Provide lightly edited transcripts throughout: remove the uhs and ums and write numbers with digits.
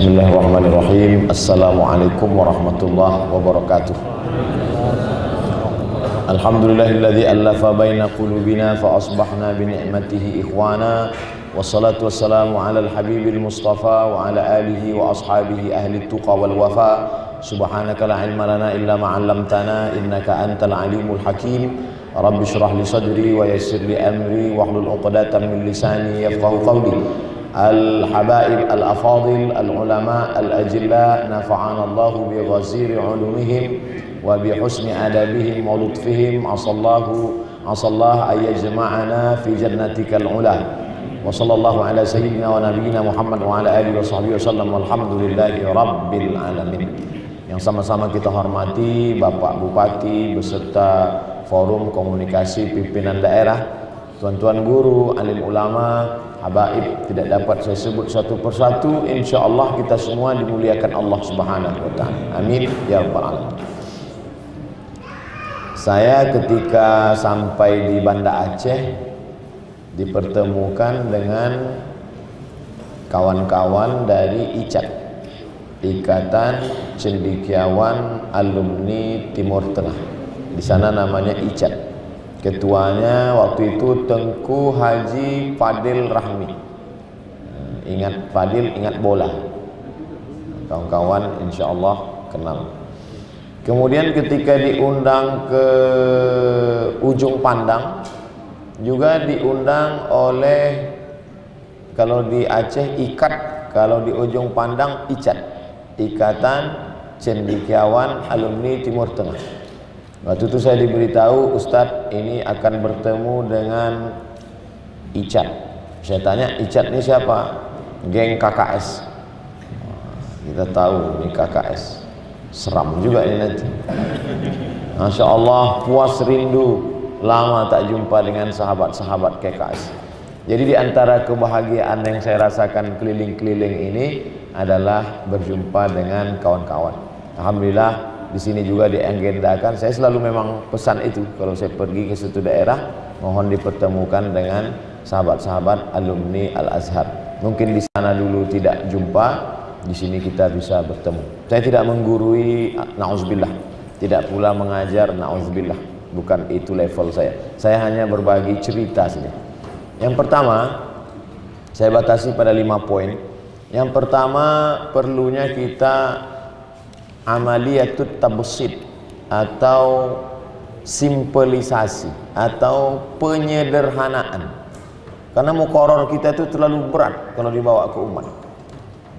Bismillahirrahmanirrahim. Assalamualaikum warahmatullahi wabarakatuh. Alhamdulillahilladzi allafa baina qulubina fa asbahna bi ni'matihi ikhwana. Wassalatu wassalamu ala al-habibil mustafa wa ala alihi wa ashabihi ahli tuqa wal wafa. Subhanaka la ilma lana illa ma 'allamtana innaka antal alimul hakim. Rabbi shrah li sadri wa yassir li amri wahlul 'uqdatam min lisani yafqahu qawli. Al-habaib al-afadil al-ulama al-ajilla nafa'ana Allahu bi ghaziri ulumihim wa bi husni adabihim wa lutfihim asallahu ayyajma'ana fi jannatikal ula wa sallallahu ala sayyidina wa nabiyyina Muhammad wa ala alihi wa sahbihi wasallam walhamdulillahi rabbil alamin. Yang sama-sama kita hormati Bapak Bupati beserta Forum Komunikasi Pimpinan Daerah, tuan-tuan guru, alim ulama, habaib, tidak dapat saya sebut satu persatu. Insyaallah kita semua dimuliakan Allah Subhanahu wa taala. Amin ya rabbal alamin. Saya ketika sampai di Banda Aceh dipertemukan dengan kawan-kawan dari ICAT, Ikatan Cendekiawan Alumni Timur Tengah. Di sana namanya ICAT. Ketuanya waktu itu Tengku Haji Fadil Rahmi. Ingat Fadil, ingat bola. Kawan-kawan insyaallah kenal. Kemudian ketika diundang ke Ujung Pandang, juga diundang oleh, kalau di Aceh IKAT, kalau di Ujung Pandang ICAT, Ikatan Cendekiawan Alumni Timur Tengah. Waktu itu saya diberitahu, Ustadz ini akan bertemu dengan ICAT. Saya tanya, ICAT ini siapa? Geng KKS. Kita tahu ini KKS. Seram juga ini nanti. Masya Allah, puas rindu, lama tak jumpa dengan sahabat-sahabat KKS. Jadi di antara kebahagiaan yang saya rasakan keliling-keliling ini adalah berjumpa dengan kawan-kawan. Alhamdulillah. Di sini juga diagendakan. Saya selalu memang pesan itu kalau saya pergi ke suatu daerah, mohon dipertemukan dengan sahabat-sahabat alumni Al-Azhar. Mungkin di sana dulu tidak jumpa, di sini kita bisa bertemu. Saya tidak menggurui, na'udzubillah, tidak pula mengajar, na'udzubillah, bukan itu level saya. Saya hanya berbagi cerita saja. Yang pertama, saya batasi pada 5 poin. Yang pertama, perlunya kita amaliyatut tabsid atau simpelisasi atau penyederhanaan, karena muqarrar kita itu terlalu berat kalau dibawa ke umat.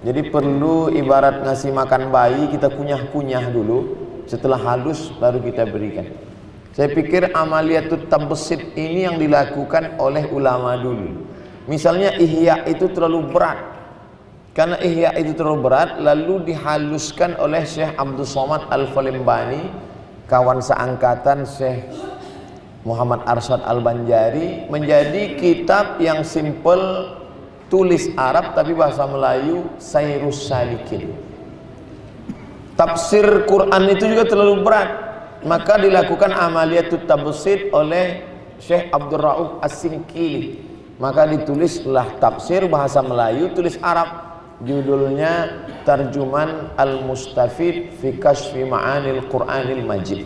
Jadi perlu ibarat ngasih makan bayi, kita kunyah-kunyah dulu, setelah halus baru kita berikan. Saya pikir amaliyatut tabsid ini yang dilakukan oleh ulama dulu. Misalnya ihya itu terlalu berat, karena ihya itu terlalu berat, lalu dihaluskan oleh Syekh Abdul Somad Al-Falimbani, kawan seangkatan Syekh Muhammad Arsyad Al-Banjari, menjadi kitab yang simple, tulis Arab tapi bahasa Melayu, Sairus Salikin. Tafsir Quran itu juga terlalu berat, maka dilakukan amaliyatut tabsid oleh Syekh Abdul Rauf As-Sinkili, maka ditulislah tafsir bahasa Melayu, tulis Arab. Judulnya Tarjuman Al-Mustafid fi Kashfi Ma'anil Qur'anil Majid.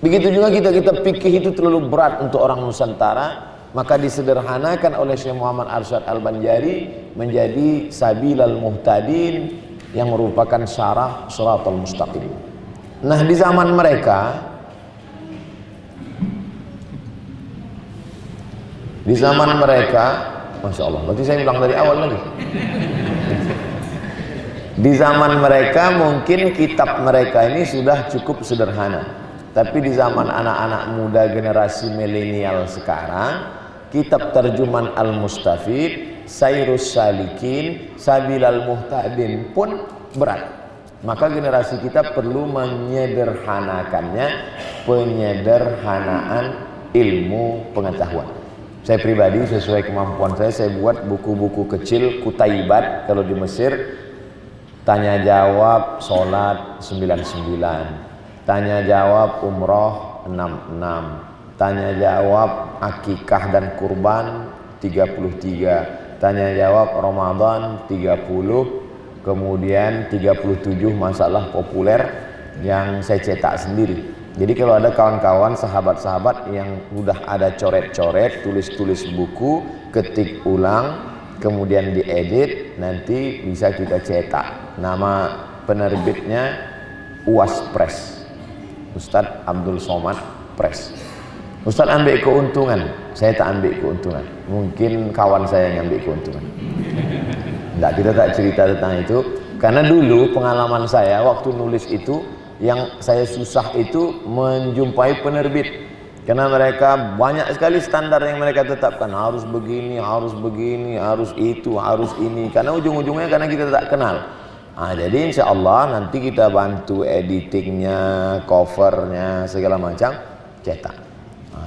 Begitu juga kita fikih itu terlalu berat untuk orang Nusantara, maka disederhanakan oleh Syekh Muhammad Arsyad Al-Banjari menjadi Sabilal Muhtadin, yang merupakan syarah Shiratal Mustaqim. Nah, di zaman mereka, Masya Allah, berarti saya bilang dari awal lagi. Di zaman mereka mungkin kitab mereka ini sudah cukup sederhana, tapi di zaman anak-anak muda generasi milenial sekarang, kitab Tarjuman Al-Mustafid, Sairus Salikin, Sabilal Muhtadin pun berat. Maka generasi kita perlu menyederhanakannya, penyederhanaan ilmu pengetahuan. Saya pribadi sesuai kemampuan saya buat buku-buku kecil, Kutaibat kalau di Mesir, tanya jawab sholat 99, tanya jawab umroh 66, tanya jawab akikah dan kurban 33, tanya jawab Ramadan 30, kemudian 37 masalah populer yang saya cetak sendiri. Jadi kalau ada kawan-kawan, sahabat-sahabat yang udah ada coret-coret, tulis-tulis buku, ketik ulang, kemudian diedit, nanti bisa kita cetak. Nama penerbitnya UAS Press, Ustadz Abdul Somad Press. Ustadz ambil keuntungan, saya tak ambil keuntungan. Mungkin kawan saya yang ambil keuntungan. Enggak, kita tak cerita tentang itu. Karena dulu pengalaman saya waktu nulis itu, yang saya susah itu menjumpai penerbit. Karena mereka banyak sekali standar yang mereka tetapkan. Harus begini, harus itu, harus ini. Karena ujung-ujungnya karena kita tak kenal. Jadi insya Allah nanti kita bantu editingnya, covernya, segala macam, cetak.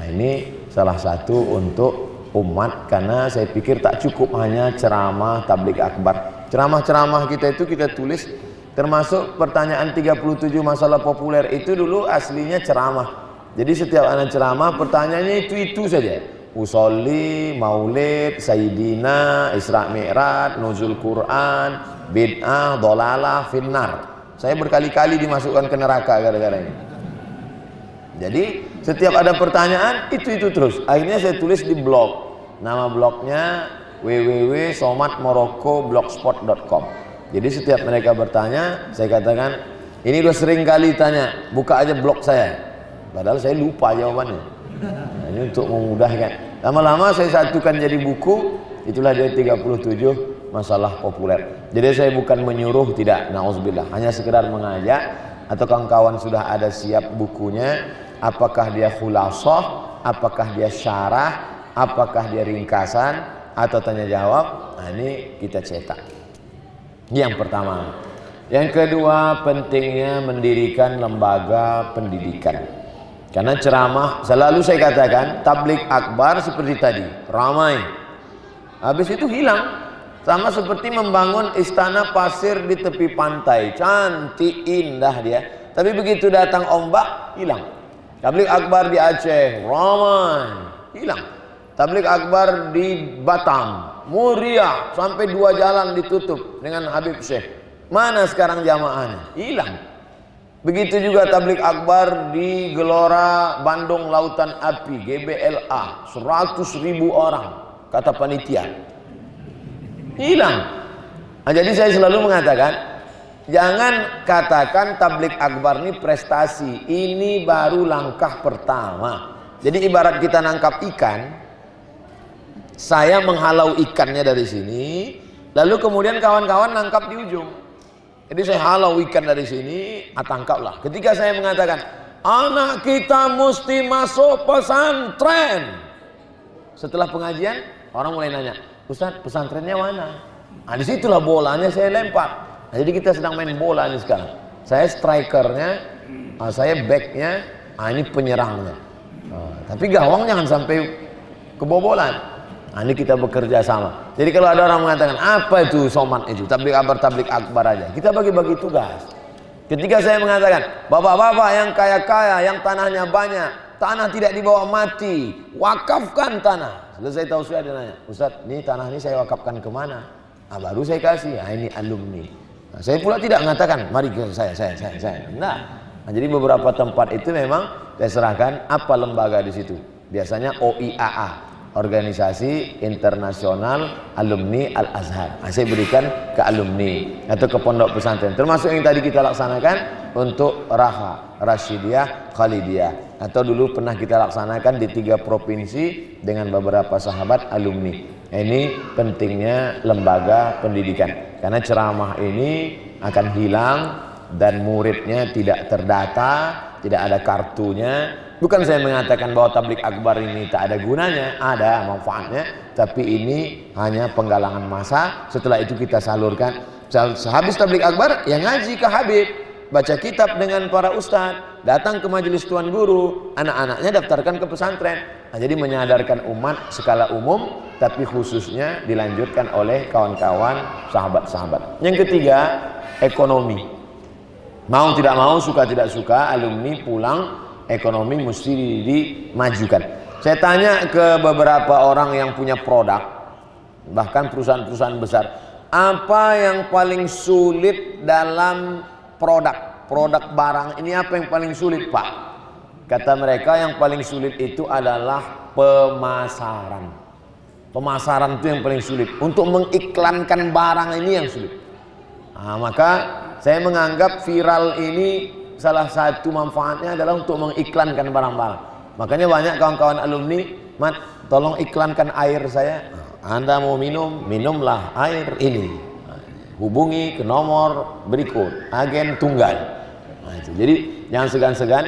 Ini salah satu untuk umat, karena saya pikir tak cukup hanya ceramah tabligh akbar. Ceramah-ceramah kita itu kita tulis, termasuk pertanyaan 37 masalah populer itu dulu aslinya ceramah. Jadi setiap anak ceramah pertanyaannya itu saja. Usolli, maulid, sayyidina, Isra Mi'raj, nuzul Quran, bid'ah, dolalah, finnar. Saya berkali-kali dimasukkan ke neraka gara-gara ini. Jadi setiap ada pertanyaan itu terus. Akhirnya saya tulis di blog. Nama blognya www.somatmoroccoblogspot.com. Jadi setiap mereka bertanya, saya katakan, ini udah sering kali tanya, buka aja blog saya. Padahal saya lupa jawabannya. Ini untuk memudahkan. Lama-lama saya satukan jadi buku, itulah dia 37 masalah populer. Jadi saya bukan menyuruh, tidak, na'udzubillah. Hanya sekedar mengajak, atau kawan-kawan sudah ada siap bukunya, apakah dia khulasah, apakah dia syarah, apakah dia ringkasan, atau tanya jawab. Ini kita cetak. Yang pertama. Yang kedua, pentingnya mendirikan lembaga pendidikan. Karena ceramah, selalu saya katakan, tabligh akbar seperti tadi, ramai, habis itu hilang. Sama seperti membangun istana pasir di tepi pantai, cantik, indah dia, tapi begitu datang ombak, hilang. Tabligh akbar di Aceh, ramai, hilang. Tabligh akbar di Batam, muria, sampai 2 jalan ditutup dengan Habib Syekh. Mana sekarang jamaahnya? Hilang. Begitu juga tabligh akbar di Gelora Bandung Lautan Api, GBLA, 100.000 orang, kata panitia. Hilang. Jadi saya selalu mengatakan, jangan katakan tabligh akbar ini prestasi, ini baru langkah pertama. Jadi ibarat kita nangkap ikan, saya menghalau ikannya dari sini, lalu kemudian kawan-kawan nangkap di ujung. Jadi saya halau ikan dari sini, tangkaplah. Ketika saya mengatakan, anak kita mesti masuk pesantren. Setelah pengajian, orang mulai nanya, Ustaz, pesantrennya mana? Disitulah bolanya saya lempar. Jadi kita sedang main bola ini sekarang. Saya strikernya, saya backnya, ini penyerangnya. Tapi gawang jangan sampai kebobolan. Ini kita bekerja sama. Jadi kalau ada orang mengatakan, apa itu somat itu? Tabligh akbar aja. Kita bagi-bagi tugas. Ketika saya mengatakan, bapak-bapak yang kaya-kaya, yang tanahnya banyak, tanah tidak dibawa mati, wakafkan tanah. Selesai tausiah dia nanya, Ustaz, ini tanah ini saya wakafkan kemana? Baru saya kasih, ini alumni. Saya pula tidak mengatakan, mari ke saya. Nah, jadi beberapa tempat itu memang saya serahkan apa lembaga di situ. Biasanya OIAA. Organisasi Internasional Alumni Al-Azhar. Saya berikan ke alumni atau ke pondok pesantren. Termasuk yang tadi kita laksanakan untuk Raha, Rasyidiyah, Khalidiyah. Atau dulu pernah kita laksanakan di 3 provinsi dengan beberapa sahabat alumni. Ini pentingnya lembaga pendidikan. Karena ceramah ini akan hilang dan muridnya tidak terdata, tidak ada kartunya. Bukan saya mengatakan bahwa tabligh akbar ini tak ada gunanya, ada manfaatnya, tapi ini hanya penggalangan massa. Setelah itu kita salurkan. Sehabis tabligh akbar, yang ngaji ke Habib, baca kitab dengan para ustadz, datang ke majelis tuan guru, anak-anaknya daftarkan ke pesantren. Jadi menyadarkan umat skala umum, tapi khususnya dilanjutkan oleh kawan-kawan, sahabat-sahabat. Yang ketiga, ekonomi. Mau tidak mau, suka tidak suka, alumni pulang, ekonomi mesti dimajukan. Saya tanya ke beberapa orang yang punya produk, bahkan perusahaan-perusahaan besar, apa yang paling sulit dalam produk barang ini? Apa yang paling sulit, Pak? Kata mereka yang paling sulit itu adalah pemasaran. Pemasaran itu yang paling sulit. Untuk mengiklankan barang ini yang sulit. Nah, maka saya menganggap viral ini salah satu manfaatnya adalah untuk mengiklankan barang-barang. Makanya banyak kawan-kawan alumni, Mat, tolong iklankan air saya. Anda mau minum, minumlah air ini. Hubungi ke nomor berikut, agen tunggal. Nah, itu. Jadi jangan segan-segan.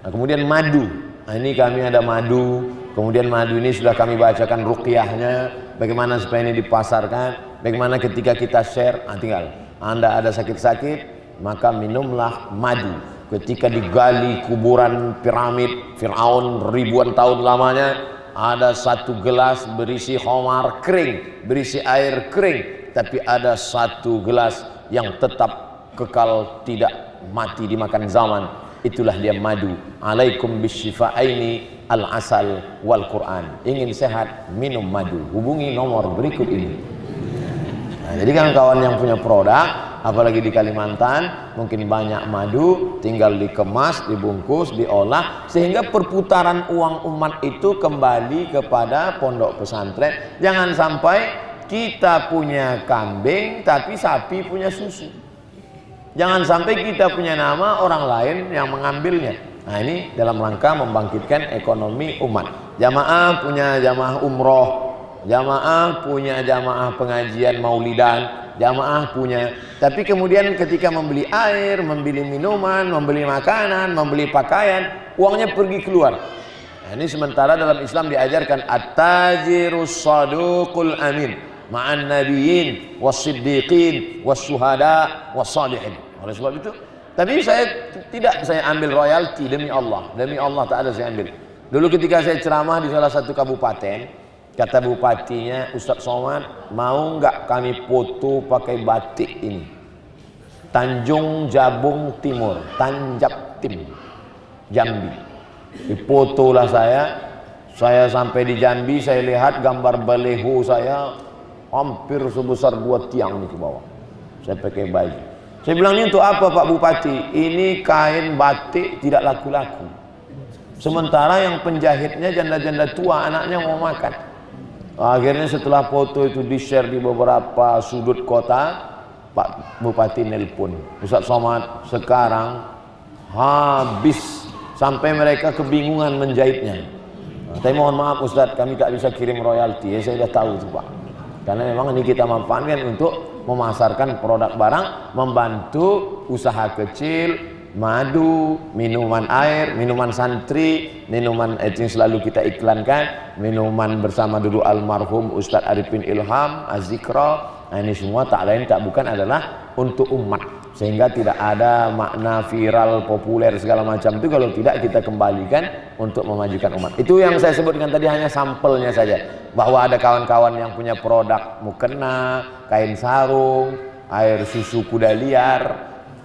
Nah, kemudian madu. Nah, ini kami ada madu. Kemudian madu ini sudah kami bacakan ruqyahnya. Bagaimana supaya ini dipasarkan. Bagaimana ketika kita share. Nah, tinggal Anda ada sakit-sakit, maka minumlah madu. Ketika digali kuburan piramid Fir'aun ribuan tahun lamanya, ada satu gelas berisi khamar kering, berisi air kering, tapi ada satu gelas yang tetap kekal tidak mati dimakan zaman. Itulah dia madu. Alaikum bisyifa'aini al-asal wal Quran. Ingin sehat, minum madu. Hubungi nomor berikut ini. Nah, jadi kan kawan yang punya produk, apalagi di Kalimantan, mungkin banyak madu, tinggal dikemas, dibungkus, diolah, sehingga perputaran uang umat itu kembali kepada pondok pesantren. Jangan sampai kita punya kambing, tapi sapi punya susu. Jangan sampai kita punya nama, orang lain yang mengambilnya. Nah, ini dalam rangka membangkitkan ekonomi umat. Jamaah punya jamaah umroh, jamaah punya jamaah pengajian maulidan, jamaah punya. Tapi kemudian ketika membeli air, membeli minuman, membeli makanan, membeli pakaian, uangnya pergi keluar. Nah, ini sementara dalam Islam diajarkan at-tajirus saduqul amin ma'an nabiyyin was-siddiqin was-syuhada was-salihin. Oleh sebab itu, tapi saya ambil royalti demi Allah tak ada saya ambil. Dulu ketika saya ceramah di salah satu kabupaten, kata bupatinya, Ustadz Somad, mau nggak kami foto pakai batik ini? Tanjung Jabung Timur, Tanjab Tim, Jambi. Difotolah saya sampai di Jambi, saya lihat gambar baleho saya hampir sebesar 2 tiang nih ke bawah. Saya pakai baju. Saya bilang, ini untuk apa Pak Bupati? Ini kain batik tidak laku-laku. Sementara yang penjahitnya janda-janda tua, anaknya mau makan. Akhirnya setelah foto itu di-share di beberapa sudut kota, Pak Bupati nelpon, Ustadz Somad, sekarang habis, sampai mereka kebingungan menjahitnya. Tapi mohon maaf Ustadz, kami tak bisa kirim royalti. Ya, saya sudah tahu itu Pak. Karena memang ini kita manfaatkan untuk memasarkan produk barang, membantu usaha kecil, madu, minuman air, minuman santri, minuman itu yang selalu kita iklankan, minuman bersama dulu almarhum Ustadz Arifin Ilham, Azikra. Nah, ini semua tak lain tak bukan adalah untuk umat, sehingga tidak ada makna viral, populer segala macam itu kalau tidak kita kembalikan untuk memajukan umat. Itu yang saya sebutkan tadi hanya sampelnya saja, bahwa ada kawan-kawan yang punya produk mukena, kain sarung, air susu kuda liar,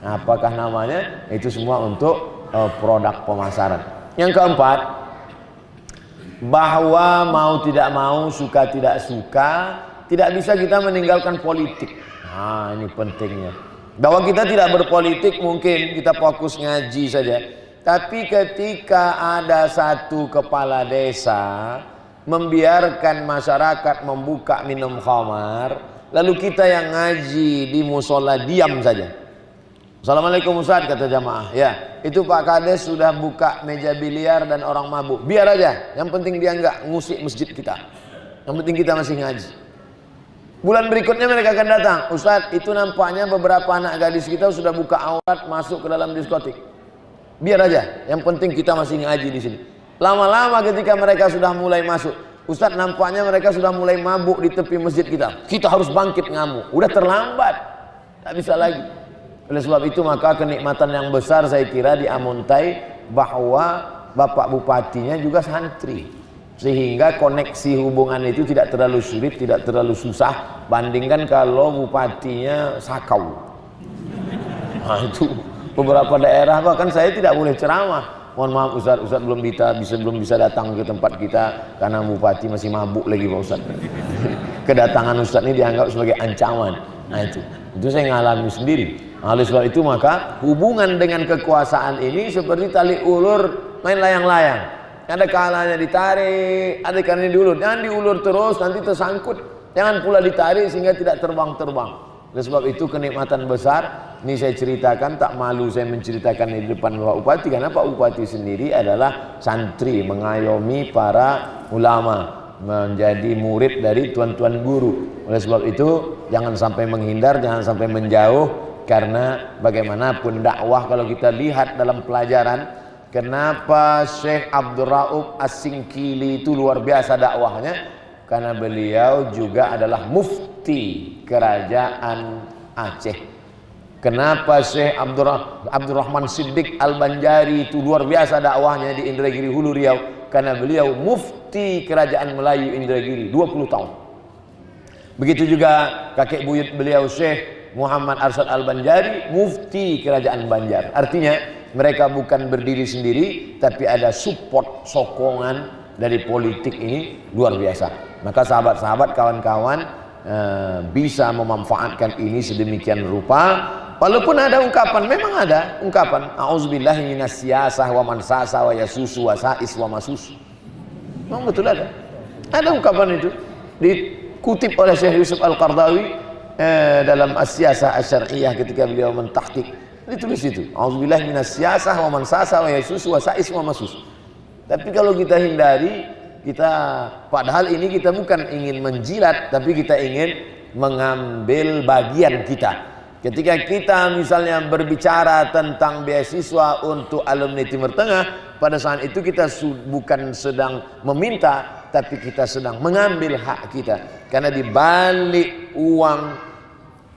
apakah namanya, itu semua untuk produk pemasaran. Yang keempat, bahwa mau tidak mau, suka tidak suka, tidak bisa kita meninggalkan politik. Nah, ini pentingnya. Bahwa kita tidak berpolitik, mungkin kita fokus ngaji saja. Tapi ketika ada satu kepala desa membiarkan masyarakat membuka minum khamar, lalu kita yang ngaji di musola diam saja. Assalamualaikum Ustaz, kata jamaah. Ya, itu Pak Kades sudah buka meja biliar dan orang mabuk. Biar aja, yang penting dia enggak ngusik masjid kita. Yang penting kita masih ngaji. Bulan berikutnya mereka akan datang, Ustaz, itu nampaknya beberapa anak gadis kita sudah buka aurat masuk ke dalam diskotik. Biar aja, yang penting kita masih ngaji di sini. Lama-lama ketika mereka sudah mulai masuk, Ustaz, nampaknya mereka sudah mulai mabuk di tepi masjid kita. Kita harus bangkit ngamuk. Udah terlambat, tak bisa lagi. Oleh sebab itu maka kenikmatan yang besar saya kira di Amuntai bahwa Bapak Bupatinya juga santri. Sehingga koneksi hubungan itu tidak terlalu sulit, tidak terlalu susah, bandingkan kalau bupatinya sakau. Nah, itu beberapa daerah bahkan saya tidak boleh ceramah. Mohon maaf Ustaz, Ustaz belum bisa datang ke tempat kita karena bupati masih mabuk lagi Pak Ustaz. Kedatangan Ustaz ini dianggap sebagai ancaman. Nah itu saya ngalami sendiri. Oleh sebab itu maka hubungan dengan kekuasaan ini seperti tali ulur main layang-layang. Ada kalanya ditarik, ada kalanya diulur. Jangan diulur terus, nanti tersangkut. Jangan pula ditarik sehingga tidak terbang-terbang. Oleh sebab itu kenikmatan besar ini saya ceritakan, tak malu saya menceritakan di depan Pak Bupati, karena Pak Bupati sendiri adalah santri, mengayomi para ulama, menjadi murid dari tuan-tuan guru. Oleh sebab itu jangan sampai menghindar, jangan sampai menjauh, karena bagaimanapun dakwah kalau kita lihat dalam pelajaran, kenapa Syekh Abdul Rauf As-Singkili itu luar biasa dakwahnya? Karena beliau juga adalah mufti kerajaan Aceh. Kenapa Syekh Abdurrahman Siddiq Al-Banjari itu luar biasa dakwahnya di Indragiri Hulu Riau? Karena beliau mufti kerajaan Melayu Indragiri 20 tahun. Begitu juga kakek buyut beliau Syekh Muhammad Arsyad Al-Banjari, mufti kerajaan Banjar. Artinya mereka bukan berdiri sendiri, tapi ada support, sokongan dari politik ini luar biasa. Maka sahabat-sahabat, kawan-kawan bisa memanfaatkan ini sedemikian rupa. Walaupun ada ungkapan, memang ada ungkapan auzubillahi minas siyasah wa man sasa wa yasusu wa sais wa masus. Memang betul ada. Ada ungkapan itu dikutip oleh Syekh Yusuf Al-Qardawi dalam As-Siyasah Asy-Syar'iyyah ketika beliau mentahqiq. Ditulis itu, auzubillahi minas siyasah wa man sasa wa yasusu wa sais wa masus. Tapi kalau kita hindari, padahal ini kita bukan ingin menjilat, tapi kita ingin mengambil bagian kita. Ketika kita misalnya berbicara tentang beasiswa untuk alumni Timur Tengah, pada saat itu kita bukan sedang meminta, tapi kita sedang mengambil hak kita. Karena di balik uang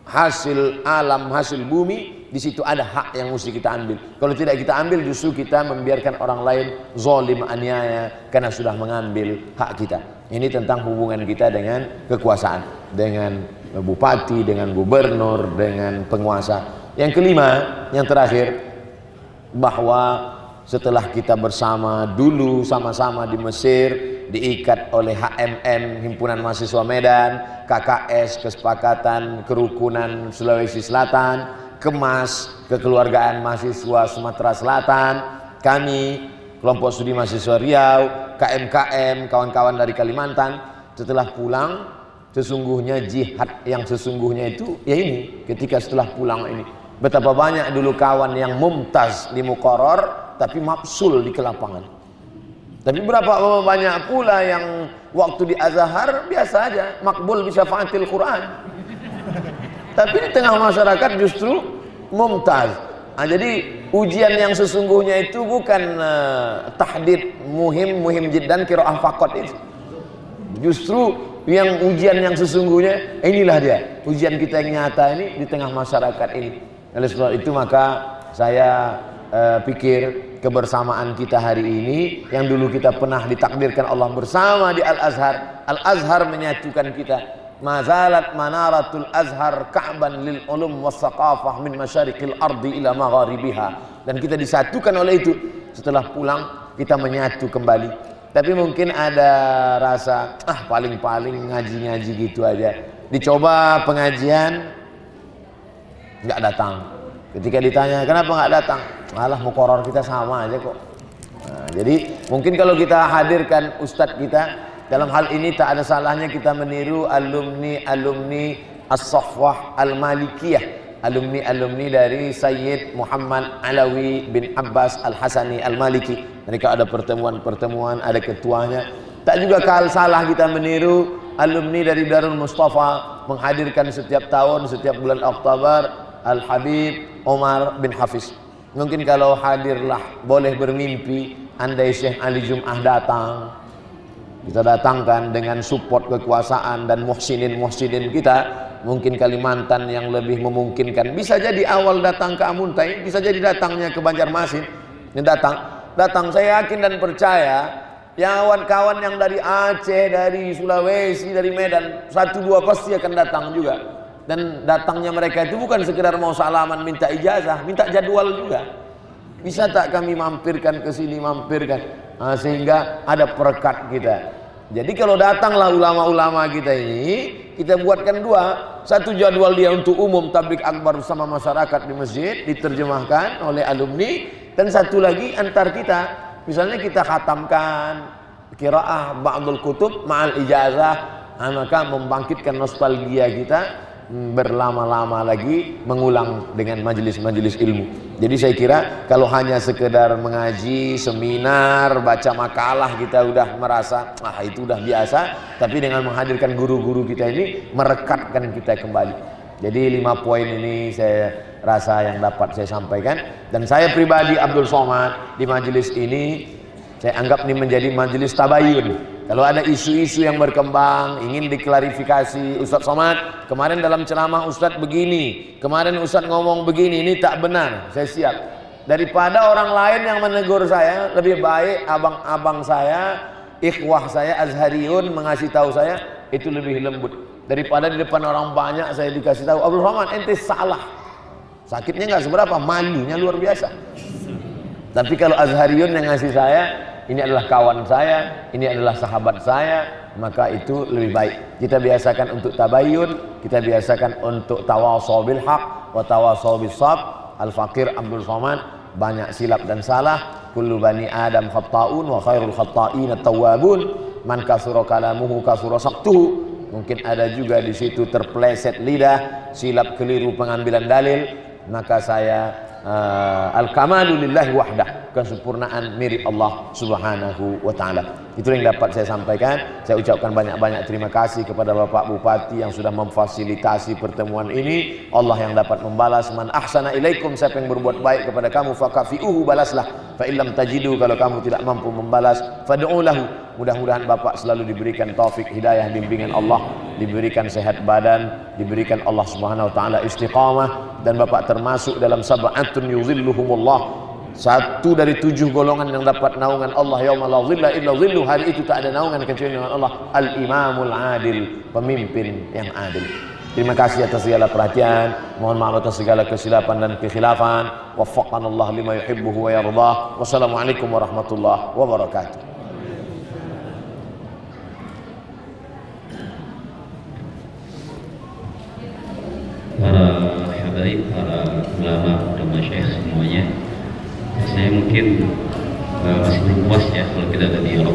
hasil alam, hasil bumi, di situ ada hak yang mesti kita ambil. Kalau tidak kita ambil, justru kita membiarkan orang lain zalim, aniaya, karena sudah mengambil hak kita. Ini tentang hubungan kita dengan kekuasaan, dengan bupati, dengan gubernur, dengan penguasa. Yang kelima, yang terakhir, bahwa setelah kita bersama dulu sama-sama di Mesir, diikat oleh HMM, Himpunan Mahasiswa Medan, KKS, Kesepakatan Kerukunan Sulawesi Selatan, KEMAS, Kekeluargaan Mahasiswa Sumatera Selatan, kami kelompok studi mahasiswa Riau, KMKM, kawan-kawan dari Kalimantan, setelah pulang, sesungguhnya jihad yang sesungguhnya itu ya ini, ketika setelah pulang ini. Betapa banyak dulu kawan yang mumtaz di Muqarrar tapi mapsul di kelapangan. Tapi berapa banyak pula yang waktu di Azhar biasa aja, makbul bisa fa'atil Quran. Tapi di tengah masyarakat justru mumtaz. Nah, jadi ujian yang sesungguhnya itu bukan tahdid muhim jiddan qiraah faqat itu. Justru yang ujian yang sesungguhnya inilah dia, ujian kita yang nyata ini di tengah masyarakat ini. Oleh sebab itu maka saya pikir kebersamaan kita hari ini yang dulu kita pernah ditakdirkan Allah bersama di Al-Azhar. Al-Azhar menyatukan kita. Mazalat manaratul azhar ka'ban lil ulum was saqafah min masyariqil ardi ila magharibiha. Dan kita disatukan oleh itu. Setelah pulang kita menyatu kembali. Tapi mungkin ada rasa paling-paling ngaji-ngaji gitu aja. Dicoba pengajian nggak datang. Ketika ditanya kenapa nggak datang, malah muqarrar kita sama aja kok. Nah, jadi mungkin kalau kita hadirkan ustadz kita, dalam hal ini tak ada salahnya kita meniru alumni As-Safwah Al-Malikiyah, alumni dari Sayyid Muhammad Alawi bin Abbas Al-Hasani Al-Maliki. Mereka ada pertemuan-pertemuan, ada ketuanya. Tak juga salah kita meniru alumni dari Darul Mustafa, menghadirkan setiap tahun, setiap bulan Oktober, Al-Habib Omar bin Hafiz. Mungkin kalau hadirlah boleh bermimpi, andai Syekh Ali Jum'ah datang, kita datangkan dengan support kekuasaan dan muhsinin kita, mungkin Kalimantan yang lebih memungkinkan. Bisa jadi awal datang ke Amuntai, bisa jadi datangnya ke Banjarmasin. Ini datang saya yakin dan percaya yang kawan-kawan yang dari Aceh, dari Sulawesi, dari Medan, 1-2 pasti akan datang juga. Dan datangnya mereka itu bukan sekedar mau salaman, minta ijazah, minta jadwal juga. Bisa tak kami mampirkan ke sini, sehingga ada perekat kita. Jadi kalau datanglah ulama-ulama kita ini, kita buatkan dua. Satu jadwal dia untuk umum tablik akbar bersama masyarakat di masjid diterjemahkan oleh alumni, dan satu lagi antar kita, misalnya kita khatamkan qiraah ba'dul kutub ma'al ijazah, maka membangkitkan nostalgia kita berlama-lama lagi mengulang dengan majelis-majelis ilmu. Jadi saya kira kalau hanya sekedar mengaji, seminar, baca makalah kita udah merasa itu udah biasa, tapi dengan menghadirkan guru-guru kita ini merekatkan kita kembali. Jadi 5 poin ini saya rasa yang dapat saya sampaikan, dan saya pribadi Abdul Somad di majelis ini saya anggap ini menjadi majelis tabayun. Kalau ada isu-isu yang berkembang ingin diklarifikasi, Ustadz Somad kemarin dalam ceramah Ustadz begini, kemarin Ustadz ngomong begini, ini tak benar, saya siap. Daripada orang lain yang menegur saya, lebih baik abang-abang saya, ikhwah saya Azhariyun mengasih tahu saya, itu lebih lembut daripada di depan orang banyak saya dikasih tahu, Abdul Somad ente salah. Sakitnya nggak seberapa, malunya luar biasa. Tapi kalau Azhariyun yang ngasih saya, ini adalah kawan saya, ini adalah sahabat saya, maka itu lebih baik. Kita biasakan untuk tabayyun, kita biasakan untuk tawasaw bil haq wa tawasaw bis sabr. Al-Faqir Abdul Somad banyak silap dan salah. Kullu bani Adam khatta'un wa khairul khatta'in at-tawwabun. Man kasura kalamuhu kasura saktuhu. Mungkin ada juga di situ terpleset lidah, silap keliru pengambilan dalil, maka saya al-kamalu lillahi wahdah, kesempurnaan milik Allah subhanahu wa ta'ala. Itu yang dapat saya sampaikan. Saya ucapkan banyak-banyak terima kasih kepada Bapak Bupati yang sudah memfasilitasi pertemuan ini. Allah yang dapat membalas. Man ahsana ilaikum, siapa yang berbuat baik kepada kamu, fakafi'uhu, balaslah. Fa illam tajidu, kalau kamu tidak mampu membalas, fad'u lahu. Mudah-mudahan Bapak selalu diberikan taufik, hidayah, bimbingan Allah, diberikan sehat badan, diberikan Allah subhanahu wa ta'ala istiqamah, dan Bapak termasuk dalam sab'atun yuzilluhumullah, satu dari 7 golongan yang dapat naungan Allah yauma la zilla illa zilluh. Hari itu tak ada naungan kecuali naungan Allah. Al-imamul adil, pemimpin yang adil. Terima kasih atas segala perhatian. Mohon maaf atas segala kesilapan dan kekhilafan. Waffaqanallah lima yuhibbuhu wa yardah. Wassalamualaikum warahmatullahi wabarakatuh. Para habaib, para ulama dan masyayikh semuanya, saya mungkin masih belum puas ya kalau kita ada dialog,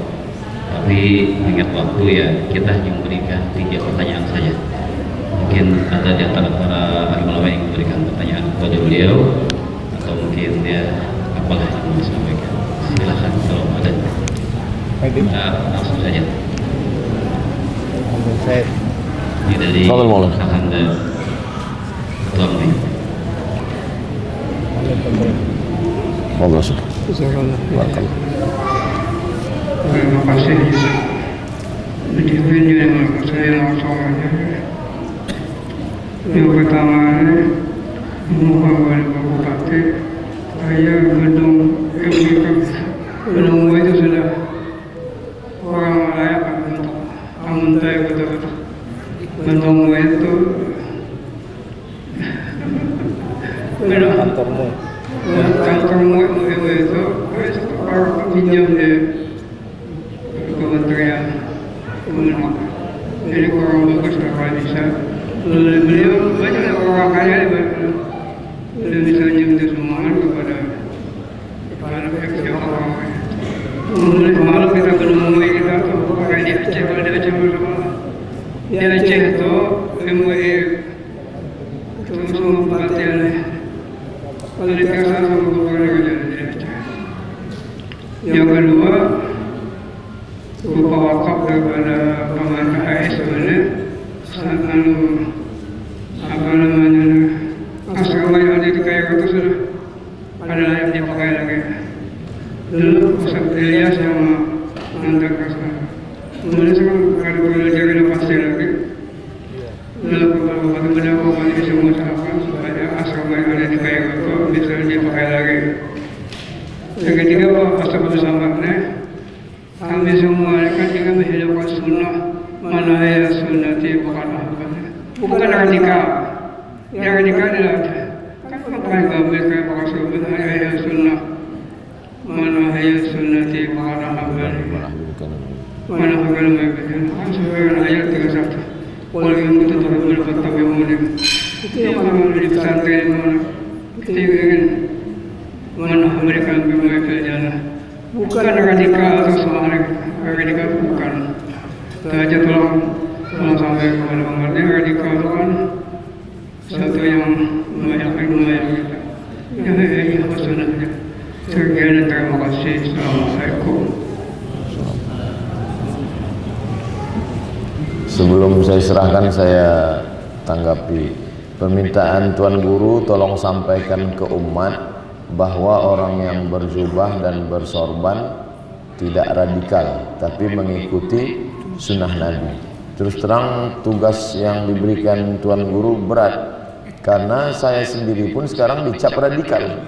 tapi ingat waktu ya, kita hanya memberikan 3 pertanyaan saja. Mungkin ada di antara para ulama yang memberikan pertanyaan kepada beliau, atau mungkin dia apalah yang mau disampaikan. Silakan kalau ada. Langsung saja. Ini dari Kakanda Tuamri. Terima kasih. Mendipin yang saya langsung aja. Yang pertama, mohon wali bupati, saya gedung gedung itu sudah orang layak untuk amuntai betul-betul. Gedung itu kantormu itu orang pinjam di kementerian kementerian, jadi kurang bagus kalau bisa. Beliau banyak orang kaya dan bisa nyembuh sumbangan kepada pihak orang. Malam kita menemui kita pakai di Aceh, kalau di Aceh bersama di Aceh itu MUI semua pelatihan. Kalau di Texas sama beberapa kerja. Yang kedua, berupa wakaf daripada pemerintah sebenarnya, asrama yang ada di Kayak itu sudah ada yang dipakai lagi. Dulu Ustaz Ilyas yang mengantar ke sana. Kemudian sekarang kalau dia renovasi lagi, lalu bagaimana orang ini semua usahakan supaya asrama yang ada di Kayak itu bisa dipakai lagi. Yang ketiga, asal bersamaannya, kami semua kan juga menghidupkan sunnah, mana ya sunnati bukan radikal. Yang radikal adalah kan pakai gambar kayak pakai sunnah, ya sunnah, mana ya sunnati mana bukan mana bukan kan sesuai ayat 31. Walau yang itu terlalu berfatah kemudian itu yang akan di pesantren kita ingin memberikan mereka jalan bukan radikal atau sama radikal bukan saja tolong sampai kepada mengerti radikal itu kan satu yang membayangkan kita ya maksudnya sekian terima kasih. Assalamualaikum. Sebelum saya serahkan, saya tanggapi permintaan Tuan Guru, tolong sampaikan ke umat bahwa orang yang berjubah dan bersorban tidak radikal tapi mengikuti sunnah Nabi. Terus terang tugas yang diberikan Tuan Guru berat, karena saya sendiri pun sekarang dicap radikal.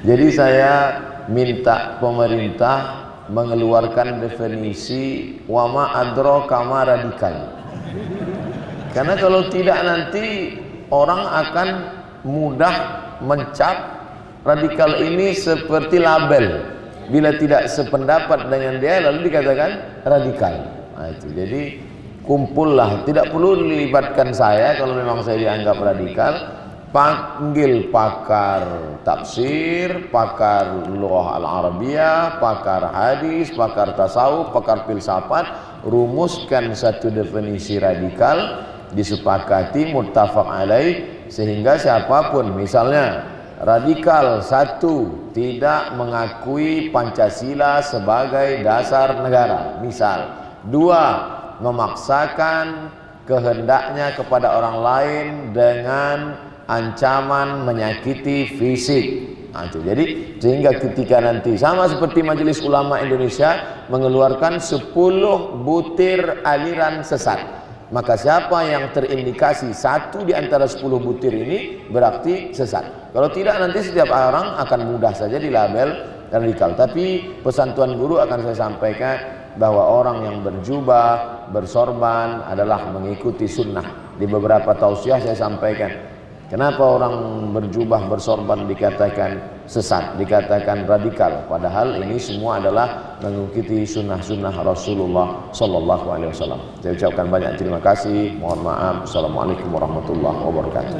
Jadi saya minta pemerintah mengeluarkan definisi wama adro kama radikal, karena kalau tidak nanti orang akan mudah mencap radikal ini seperti label. Bila tidak sependapat dengan dia lalu dikatakan radikal. Nah, itu. Jadi kumpullah, tidak perlu dilibatkan saya kalau memang saya dianggap radikal. Panggil pakar tafsir, pakar lughah al-arabiyah, pakar hadis, pakar tasawuf, pakar filsafat, rumuskan satu definisi radikal, disepakati, muttafaq alaih, sehingga siapapun, misalnya radikal satu, tidak mengakui Pancasila sebagai dasar negara, misal. Dua, memaksakan kehendaknya kepada orang lain dengan ancaman menyakiti fisik. Nah, itu. Jadi sehingga ketika nanti sama seperti Majelis Ulama Indonesia mengeluarkan 10 butir aliran sesat, maka siapa yang terindikasi satu di antara 10 butir ini berarti sesat. Kalau tidak nanti setiap orang akan mudah saja dilabel radikal. Tapi pesan Tuan Guru akan saya sampaikan bahwa orang yang berjubah, bersorban adalah mengikuti sunnah. Di beberapa tausiah saya sampaikan, kenapa orang berjubah, bersorban dikatakan sesat, dikatakan radikal, padahal ini semua adalah mengikuti sunnah-sunnah Rasulullah Sallallahu Alaihi Wasallam. Saya ucapkan banyak terima kasih, mohon maaf. Assalamualaikum warahmatullahi wabarakatuh.